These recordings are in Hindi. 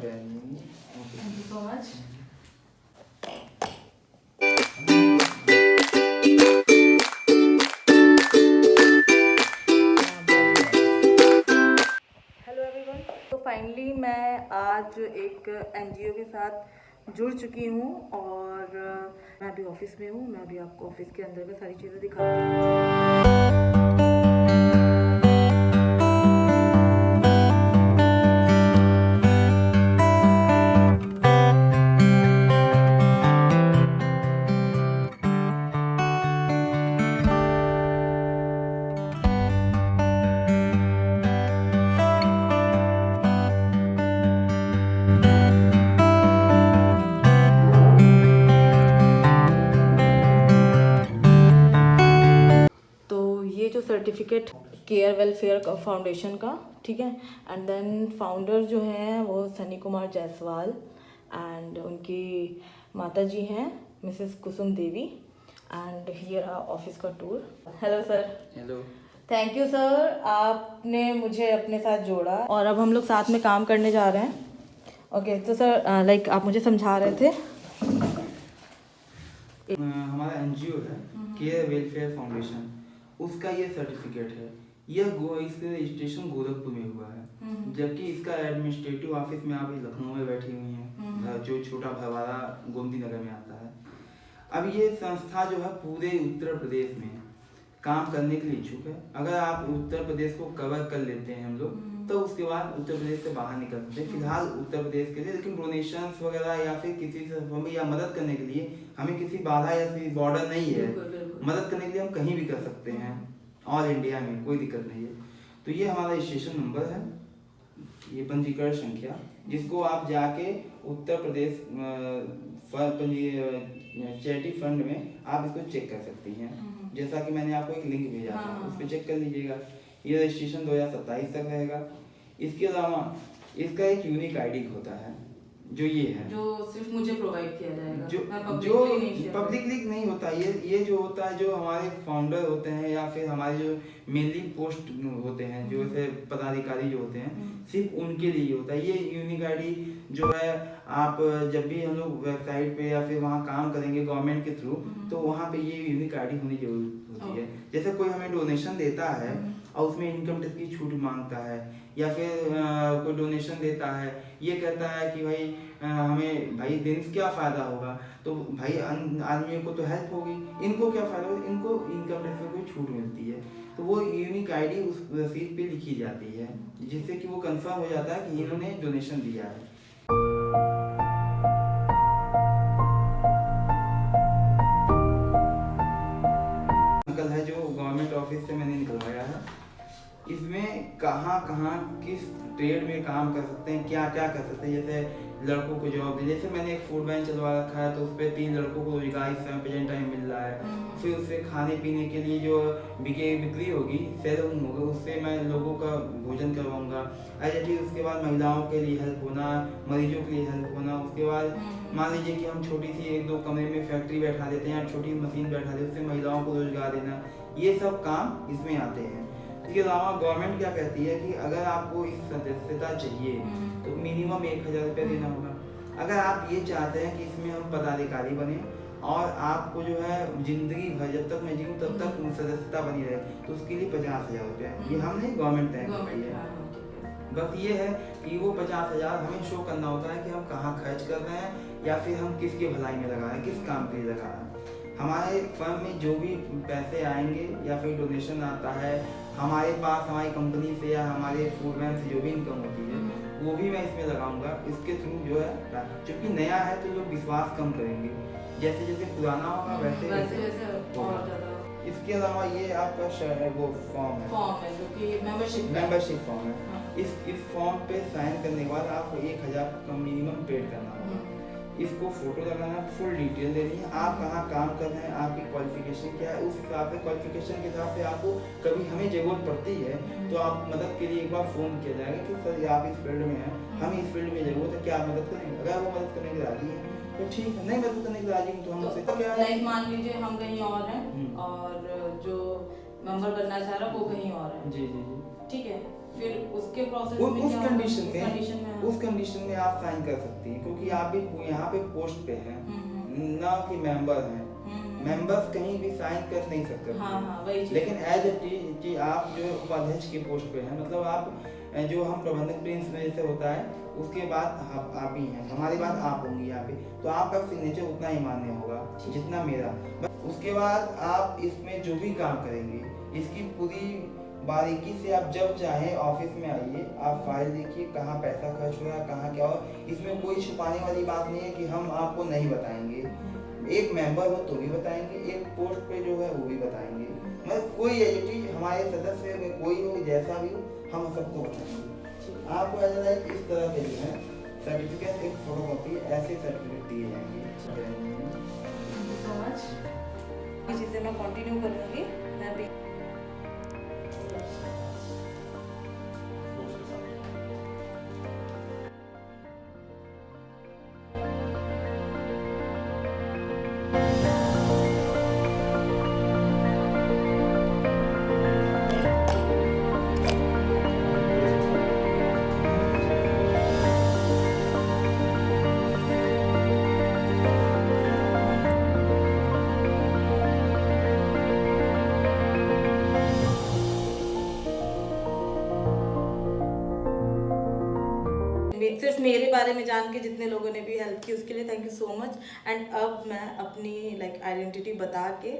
Thank you so much. Hello everyone, तो फाइनली मैं आज एक एनजीओ के साथ जुड़ चुकी हूँ और मैं अभी ऑफिस में हूँ। मैं अभी आपको ऑफिस के अंदर का सारी चीज़ें दिखाती हूँ। ये जो सर्टिफिकेट केयर वेलफेयर फाउंडेशन का, ठीक है। एंड देन फाउंडर जो हैं वो सनी कुमार जायसवाल एंड उनकी माता जी हैं Mrs Kusum Devi. And here office का tour. Hello sir. Hello. Thank you sir, आपने मुझे अपने साथ जोड़ा और अब हम लोग साथ में काम करने जा रहे हैं। ओके तो सर लाइक आप मुझे समझा रहे थे। हमारा एनजीओ है केयर वेलफेयर फाउंडेशन, उसका ये सर्टिफिकेट है। इसका रजिस्ट्रेशन गोरखपुर में हुआ है, जबकि इसका एडमिनिस्ट्रेटिव ऑफिस में आप लखनऊ में बैठी हुई हैं, जो छोटा भरवाड़ा गोमती नगर में आता है। अब ये संस्था जो है पूरे उत्तर प्रदेश में काम करने के लिए इच्छुक है। अगर आप उत्तर प्रदेश को कवर कर लेते हैं हम लोग, तो उसके बाद उत्तर प्रदेश से बाहर निकल सकते हैं। फिलहाल उत्तर प्रदेश के लिए, लेकिन डोनेशंस वगैरह या फिर किसी से हमें या मदद करने के लिए हमें किसी बाधा या किसी बॉर्डर नहीं है। मदद करने के लिए हम कहीं भी कर सकते हैं, ऑल इंडिया में कोई दिक्कत नहीं है। तो ये हमारा रजिस्ट्रेशन नंबर है, ये पंजीकरण संख्या, जिसको आप जाके उत्तर प्रदेश चैरिटी फंड में आप इसको चेक कर सकती हैं। जैसा कि मैंने आपको एक लिंक भेजा था, उस पर चेक कर लीजिएगा। ये रजिस्ट्रेशन 2027 तक रहेगा। इसके अलावा इसका एक यूनिक आईडी होता है, जो ये है, जो सिर्फ मुझे प्रोवाइड किया जाएगा, जो पब्लिकली नहीं होता। ये जो होता है, जो हमारे फाउंडर होते हैं या फिर हमारे जो मेनली पोस्ट होते हैं, जो ऐसे पदाधिकारी जो होते हैं, सिर्फ उनके लिए होता है। ये यूनिक आईडी जो है, आप जब भी हम लोग वेबसाइट पे या फिर वहाँ काम करेंगे गवर्नमेंट के थ्रू, तो वहाँ पे ये यूनिक आईडी होनी जरूरी होती है। जैसे कोई हमें डोनेशन देता है और उसमें इनकम टैक्स की छूट मांगता है, या फिर कोई डोनेशन देता है, ये कहता है कि भाई हमें भाई देने से क्या फ़ायदा होगा, तो भाई आदमियों को तो हेल्प होगी, इनको क्या फ़ायदा होगा, इनको इनकम टैक्स में कोई छूट मिलती है। तो वो यूनिक आईडी उस रसीद पे लिखी जाती है, जिससे कि वो कंफर्म हो जाता है कि इन्होंने डोनेशन दिया है। अंकल है जो गवर्नमेंट ऑफिस से मैंने निकलवाया है। इसमें कहाँ किस ट्रेड में काम कर सकते हैं, क्या क्या कर सकते हैं। जैसे लड़कों को जॉब, जैसे मैंने एक फूड बैंक चलवा रखा है, तो उस पर 3 लड़कों को रोजगार इस समय प्रेजेंट टाइम मिल रहा है। फिर उससे खाने पीने के लिए जो बिक्री होगी, सेल होगा, उससे मैं लोगों का भोजन करवाऊंगा। ऐसे उसके बाद महिलाओं के लिए हेल्प होना, मरीजों के लिए हेल्प होना। उसके बाद मान लीजिए कि हम छोटी सी 1-2 कमरे में फैक्ट्री बैठा देते हैं, छोटी मशीन बैठा देते हैं, उससे महिलाओं को रोजगार देना, ये सब काम इसमें आते हैं। इसके अलावा गवर्नमेंट क्या कहती है कि अगर आपको इस सदस्यता चाहिए तो मिनिमम 1000 रुपया देना होगा। अगर आप ये चाहते हैं कि इसमें हम पदाधिकारी बने और आपको जो है जिंदगी भर, जब तक मैं जीऊँ तब तक सदस्यता बनी रहे, तो उसके लिए 50,000 रुपया, ये हमने गवर्नमेंट तय की है। बस ये है कि वो 50,000 हमें शो करना होता है कि हम कहाँ खर्च कर रहे हैं, या फिर हम किसके भलाई में लगा रहे हैं, किस काम के लिए लगा रहे हैं। हमारे फर्म में जो भी पैसे आएंगे या फिर डोनेशन आता है हमारे पास, हमारी कंपनी से या हमारे फूड बैंक से जो भी इनकम होती है, वो भी मैं इसमें लगाऊंगा। इसके थ्रू जो है, क्योंकि नया है तो लोग विश्वास कम करेंगे, जैसे जैसे पुराना होगा वैसे होगा। इसके अलावा ये आपका वो फॉर्म है जो कि मेंबरशिप फॉर्म है। इस फॉर्म पे साइन करने के बाद आपको 1000 का मिनिमम पेड करना होगा। इसको फोटो लगाना, फुल डिटेल देनी है, आप कहाँ काम कर रहे हैं, आपकी क्वालिफिकेशन क्या है, उस हिसाब से क्वालिफिकेशन के हिसाब से आपको कभी हमें जरूरत पड़ती है तो आप मदद के लिए एक बार फ़ोन किया जाएगा कि सर आप इस फील्ड में हैं, हमें इस फील्ड में ज़रूरत है, क्या आप मदद करेंगे। अगर वो मदद करने के लिए राजी है तो ठीक है, नहीं मदद करने के लिए राजी तो हम उससे तो क्या है, मान लीजिए हम कहीं और हैं और जो मेंबर बनना चाह रहा है वो कहीं और है। जी जी जी, ठीक है, फिर उसके प्रोसेस उस में उस क्या होगा? कंडीशन उस कंडीशन में में उस कंडीशन में आप साइन कर सकती हैं, क्योंकि आप भी यहाँ पे पोस्ट पे हैं, ना कि मेंबर हैं। मेंबर्स कहीं भी साइन कर नहीं सकते। हाँ हाँ वही चीज़। लेकिन एज ए आप जो उपाध्यक्ष के पोस्ट पे हैं, मतलब आप जो हम प्रबंधक प्रिंस में जैसे होता है, उसके बाद आप ही हैं, हमारी बात आप होंगी यहाँ पे, तो आपका सिग्नेचर उतना ही मान्य होगा जितना मेरा। उसके बाद आप इसमें जो भी काम करेंगे, इसकी पूरी बारीकी से आप जब चाहें ऑफिस में आइए, आप फाइल देखिए कहाँ पैसा खर्च हो रहा है, कहाँ क्या हो। इसमें कोई छुपाने वाली बात नहीं है कि हम आपको नहीं बताएंगे। एक मेंबर हो तो भी बताएंगे, एक पोस्ट पे जो है वो भी बताएंगे, मतलब कोई एडिटी हमारे सदस्य में कोई हो, जैसा भी हो, हम सबको बताएंगे। आपको एज लाइक इस तरह के जो है सर्टिफिकेट, एक फोटोकॉपी, ऐसे सर्टिफिकेट दिए जाएंगे। So much. ये चीज़ें मैं कंटिन्यू करूँगी। मैं भी सिर्फ मेरे बारे में जान के जितने लोगों ने भी हेल्प की उसके लिए thank you so much. And अब मैं अपनी लाइक आइडेंटिटी बता के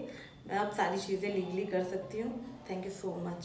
मैं अब सारी चीज़ें लीगली कर सकती हूँ। Thank you so much.